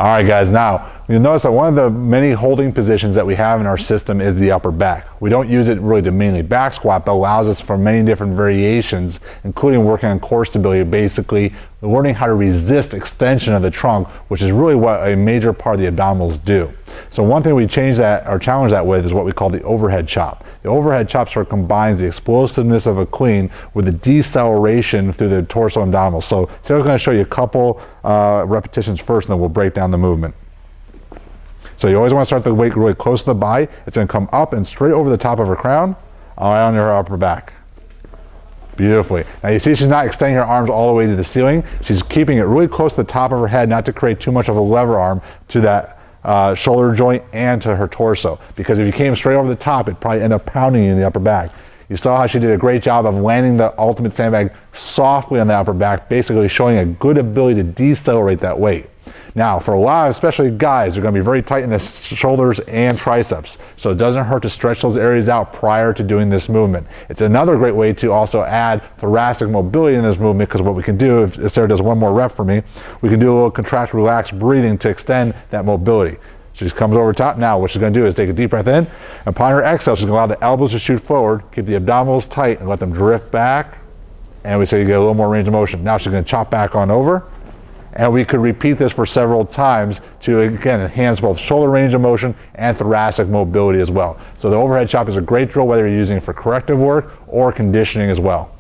All right, guys, now you'll notice that one of the many holding positions that we have in our system is the upper back. We don't use it really to mainly back squat, but allows us for many different variations, including working on core stability, basically learning how to resist extension of the trunk, which is really what a major part of the abdominals do. So one thing we change that or challenge that with is what we call the overhead chop. The overhead chop sort of combines the explosiveness of a clean with the deceleration through the torso and abdominals. So today I'm going to show you a couple repetitions first, and then we'll break down the movement. So you always want to start the weight really close to the body. It's going to come up and straight over the top of her crown, on her upper back. Beautifully. Now you see she's not extending her arms all the way to the ceiling. She's keeping it really close to the top of her head, not to create too much of a lever arm to that shoulder joint and to her torso. Because if you came straight over the top, it'd probably end up pounding you in the upper back. You saw how she did a great job of landing the ultimate sandbag softly on the upper back, basically showing a good ability to decelerate that weight. Now, for a lot, especially guys, they're going to be very tight in the shoulders and triceps. So it doesn't hurt to stretch those areas out prior to doing this movement. It's another great way to also add thoracic mobility in this movement, because what we can do, if Sarah does one more rep for me, we can do a little contract, relaxed breathing to extend that mobility. She just comes over top. Now what she's going to do is take a deep breath in. Upon her exhale, she's going to allow the elbows to shoot forward, keep the abdominals tight, and let them drift back. And we say you get a little more range of motion. Now she's going to chop back on over. And we could repeat this for several times to, again, enhance both shoulder range of motion and thoracic mobility as well. So the overhead chop is a great drill, whether you're using it for corrective work or conditioning as well.